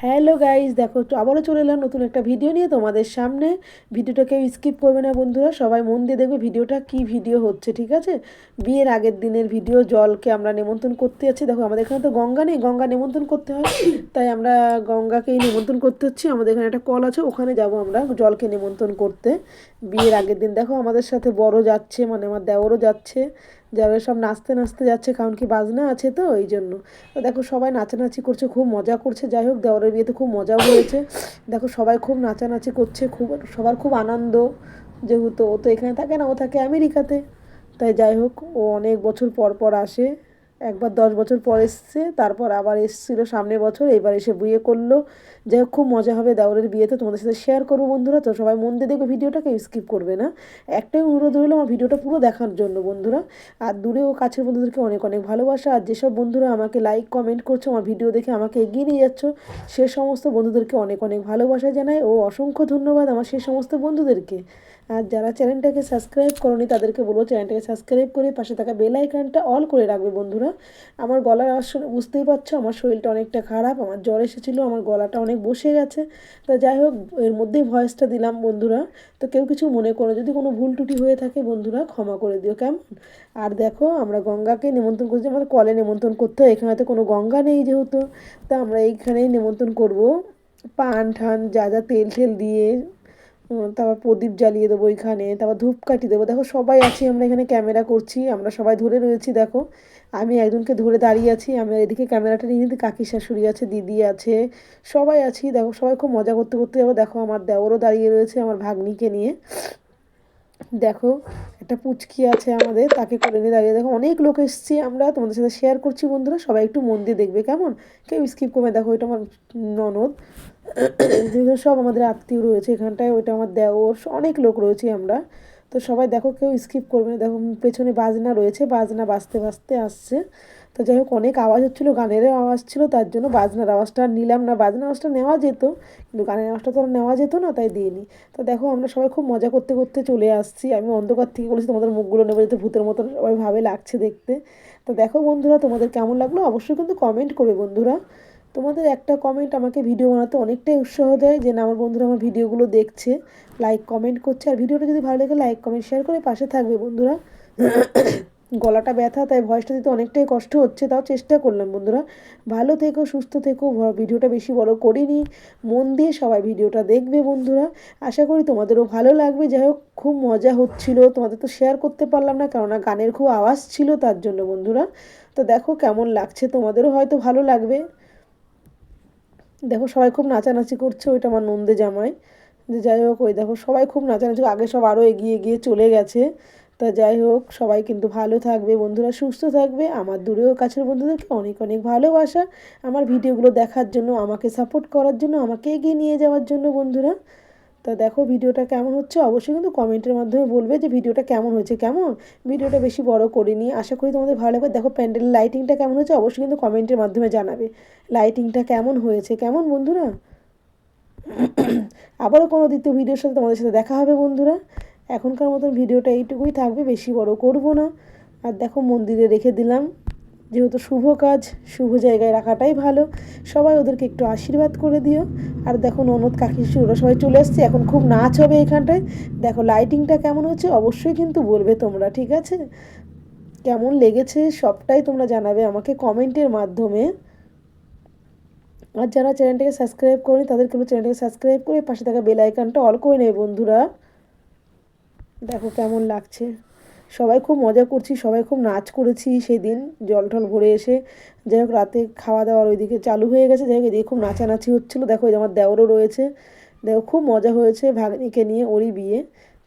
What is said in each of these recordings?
Hello guys, দেখো তো আবারও চলে এলাম নতুন একটা ভিডিও নিয়ে তোমাদের সামনে। ভিডিওটা কেউ স্কিপ করবে না বন্ধুরা, সবাই মন দিয়ে দেখবে ভিডিওটা কি ভিডিও হচ্ছে, ঠিক আছে? বিয়ের আগের দিনের ভিডিও। জলকে আমরা নেমন্তন্ন করতে যাচ্ছি। দেখো আমাদের এখানে তো গঙ্গা নেই, গঙ্গা নেমন্তন্ন করতে হয়, তাই আমরা গঙ্গাকেই নেমন্তন্ন করতে হচ্ছি। আমাদের এখানে একটা কল আছে, ওখানে যাব আমরা জলকে নেমন্তন্ন করতে বিয়ের আগের দিন। দেখো আমাদের সাথে বড় যাচ্ছে, মানে আমার দেওরও যাচ্ছে, যারা সব নাচতে নাচতে যাচ্ছে, কারণ কি বাজনা আছে তো এই জন্য। তো দেখো সবাই নাচানাচি করছে, খুব মজা করছে। যাই হোক, দেওয়ারের বিয়েতে খুব মজাও হয়েছে। দেখো সবাই খুব নাচানাচি করছে, খুব সবার খুব আনন্দ। যেহেতু ও তো এখানে থাকে না, ও থাকে আমেরিকাতে, তাই যাই হোক ও অনেক বছর পর পর আসে। একবার 10 বছর পর এসছে, তারপর আবার এসেছিল সামনের বছর, এবার এসে বিয়ে করলো। যাই হোক খুব মজা হবে দেওরের বিয়েতে, তোমাদের সাথে শেয়ার করবো বন্ধুরা। তো সবাই মন দিয়ে দেখবে ভিডিওটাকে, স্কিপ করবে না। একটাই অনুরোধ রইলো আমার ভিডিওটা পুরো দেখার জন্য বন্ধুরা। আর দূরে ও কাছের বন্ধুদেরকে অনেক অনেক ভালোবাসা। আর যেসব বন্ধুরা আমাকে লাইক কমেন্ট করছো, আমার ভিডিও দেখে আমাকে এগিয়ে নিয়ে যাচ্ছ, সে সমস্ত বন্ধুদেরকে অনেক অনেক ভালোবাসা জানাই ও অসংখ্য ধন্যবাদ আমার সেই সমস্ত বন্ধুদেরকে। আর যারা চ্যানেলটাকে সাবস্ক্রাইব করনি তাদেরকে বলবো চ্যানেলটাকে সাবস্ক্রাইব করে পাশে থাকা বেল আইকনটা অল করে রাখবে বন্ধুরা। আমার গলার আওয়াজ শুনে বুঝতেই পারছো আমার শরীরটা অনেকটা খারাপ, আমার জ্বর এসেছিলো, আমার গলাটা অনেক বসে গেছে। তা যাই হোক, এর মধ্যেই ভয়েসটা দিলাম বন্ধুরা। তো কেউ কিছু মনে করো, যদি কোনো ভুল টুটি হয়ে থাকে বন্ধুরা ক্ষমা করে দিও, কেমন? আর দেখো আমরা গঙ্গাকে নেমন্তন্ন করছি, আমাদের কলে নেমন্তন্ন করতে হয়, এখানে তো কোনো গঙ্গা নেই যেহেতু, তা আমরা এইখানেই নেমন্তন্ন করব। পান ঠান যা যা তেল ঠেল দিয়ে, তারপর প্রদীপ জ্বালিয়ে দেবো ওইখানে, তারপর ধূপকাঠি দেবো। দেখো সবাই আছি আমরা এখানে, ক্যামেরা করছি, আমরা সবাই ধরে রয়েছি। দেখো আমি একজনকে ধরে দাঁড়িয়ে আছি, আমি এদিকে ক্যামেরাটা নিয়ে নিতে, কাকি শাশুড়ি আছে, দিদি আছে, সবাই আছি। দেখো সবাই খুব মজা করতে করতে যাবো। দেখো আমার দেওরও দাঁড়িয়ে রয়েছে আমার ভাগ্নিকে নিয়ে। দেখো একটা পুচকি আছে আমাদের, তাকে কোলে নিয়ে দাঁড়িয়ে। দেখো অনেক লোক এসেছি আমরা, তোমাদের সাথে শেয়ার করছি বন্ধুরা, সবাই একটু মন দিয়ে দেখবে কেমন, কেউ স্কিপ করবে। দেখো ওইটা আমার ননদ, যেগুলো সব আমাদের আত্মীয় রয়েছে এখানটায়, ওইটা আমার দেওর, অনেক লোক রয়েছি আমরা। তো সবাই দেখো কেউ স্কিপ করবে না। দেখো পেছনে বাজনা রয়েছে, বাজনা বাজতে বাজতে আসছে। তো যাই হোক অনেক আওয়াজ হচ্ছিলো, গানেরও আওয়াজ ছিল, তার জন্য বাজনার আওয়াজটা আর নিলাম না। বাজনার আওয়াজটা নেওয়া যেত, কিন্তু গানের আওয়াজটা তো আর নেওয়া যেত না, তাই দিইনি। তো দেখো আমরা সবাই খুব মজা করতে করতে চলে আসছি। আমি অন্ধকার থেকে বলেছি তোমাদের মুখগুলো নেবো, যাতে ভূতের মতন সবাই ভাবে লাগছে দেখতে। তো দেখো বন্ধুরা তোমাদের কেমন লাগলো অবশ্যই কিন্তু কমেন্ট করবে বন্ধুরা। তোমাদের একটা কমেন্ট আমাকে ভিডিও বানাতে অনেকটাই উৎসাহ দেয়, যে না আমার বন্ধুরা আমার ভিডিওগুলো দেখছে, লাইক কমেন্ট করছে। আর ভিডিওটা যদি ভালো লাগে লাইক কমেন্ট শেয়ার করে পাশে থাকবে বন্ধুরা। গলাটা ব্যথা, তাই ভয়েসটা দিতে অনেকটাই কষ্ট হচ্ছে, তাও চেষ্টা করলাম বন্ধুরা। ভালো থেকো, সুস্থ থেকো। ভিডিওটা বেশি বড় করিনি, মন দিয়ে সবাই ভিডিওটা দেখবে বন্ধুরা। আশা করি তোমাদেরও ভালো লাগবে। যাই হোক খুব মজা হচ্ছিল, তোমাদের তো শেয়ার করতে পারলাম না, কেননা গানের খুব আওয়াজ ছিল তার জন্য বন্ধুরা। তো দেখো কেমন লাগছে, তোমাদেরও হয়তো ভালো লাগবে। দেখো সবাই খুব নাচানাচি করছে, ওইটা আমার নন্দে জামাই। যে যাই হোক ওই দেখো সবাই খুব নাচানাচি, আগে সব আরও এগিয়ে এগিয়ে চলে গেছে। তা যাই হোক সবাই কিন্তু ভালো থাকবে বন্ধুরা, সুস্থ থাকবে। আমার দূরেও কাছের বন্ধুদেরকে অনেক অনেক ভালোবাসা আমার ভিডিওগুলো দেখার জন্য, আমাকে সাপোর্ট করার জন্য, আমাকে এগিয়ে নিয়ে যাওয়ার জন্য বন্ধুরা। তা দেখো ভিডিওটা কেমন হচ্ছে অবশ্যই কিন্তু কমেন্টের মাধ্যমে বলবে যে ভিডিওটা কেমন হয়েছে। কেমন, ভিডিওটা বেশি বড় করিনি, আশা করি তোমাদের ভালো লাগবে। দেখো প্যান্ডেলের লাইটিংটা কেমন হয়েছে অবশ্যই কিন্তু কমেন্টের মাধ্যমে জানাবে, লাইটিংটা কেমন হয়েছে, কেমন বন্ধুরা। আবারও কোনো দ্বিতীয় ভিডিওর সাথে তোমাদের সাথে দেখা হবে বন্ধুরা। এখনকার মতন ভিডিওটা এইটুকুই থাকবে, বেশি বড় করব না। আর দেখো মন্দিরে রেখে দিলাম, যেহেতু শুভ কাজ শুভ জায়গায় রাখাটাই ভালো। সবাই ওদেরকে একটু আশীর্বাদ করে দিও। আর দেখো ননদ কাকি ওরা সবাই চলে আসছে, এখন খুব নাচ হবে এখানটায়। দেখো লাইটিংটা কেমন হচ্ছে অবশ্যই কিন্তু বলবে তোমরা, ঠিক আছে? কেমন লেগেছে সবটাই তোমরা জানাবে আমাকে কমেন্টের মাধ্যমে। আর যারা চ্যানেলটাকে সাবস্ক্রাইব করেনি তাদেরকে চ্যানেলটাকে সাবস্ক্রাইব করে পাশে থাকা বেল আইকনটা অল করে নেবে বন্ধুরা। দেখো কেমন লাগছে, সবাই খুব মজা করছি, সবাই খুব নাচ করেছি সেদিন জল টল ভরে এসে। যাই হোক রাতে খাওয়া দাওয়ার ওইদিকে চালু হয়ে গেছে, যাই হোক এদিকে খুব নাচানাচি হচ্ছিলো। দেখো এই আমার দেওরও রয়েছে, দেখো খুব মজা হয়েছে ভাগ্নিকে নিয়ে, ওরই বিয়ে।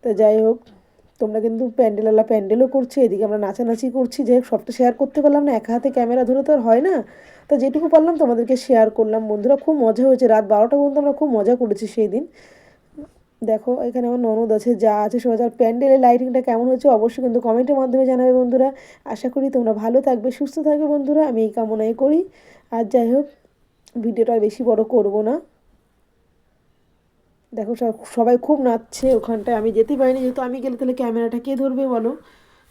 তা যাই হোক তোমরা কিন্তু প্যান্ডেলওয়ালা প্যান্ডেলও করছে, এদিকে আমরা নাচানাচি করছি। যাই হোক সবটা শেয়ার করতে পারলাম না, একা হাতে ক্যামেরা ধরে তো আর হয় না। তা যেটুকু পারলাম তোমাদেরকে শেয়ার করলাম বন্ধুরা। খুব মজা হয়েছে, রাত 12টা পর্যন্ত আমরা খুব মজা করেছি সেই দিন। দেখো এখানে আমার ননদ আছে, যা আছে সবাই। আর প্যান্ডেলের লাইটিংটা কেমন হচ্ছে অবশ্যই কিন্তু কমেন্টের মাধ্যমে জানাবে বন্ধুরা। আশা করি তোমরা ভালো থাকবে, সুস্থ থাকবে বন্ধুরা, আমি এই কামনাই করি। আর যাই হোক ভিডিওটা আর বেশি বড় করব না। দেখো সবাই খুব নাচছে ওখানটায়, আমি যেতে পারিনি, যেহেতু আমি গেলে তাহলে ক্যামেরাটা কে ধরবে বলো।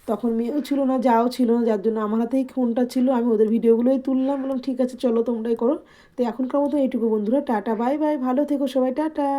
তখন মেয়েও ছিল না, যাও ছিল না, যার জন্য আমার হাতেই ফোনটা ছিল, আমি ওদের ভিডিওগুলোই তুললাম, বললাম ঠিক আছে চলো তোমরাই করো। তো এখনকার মতো এইটুকু বন্ধুরা, টাটা বাই বাই, ভালো থেকো সবাই, টাটা।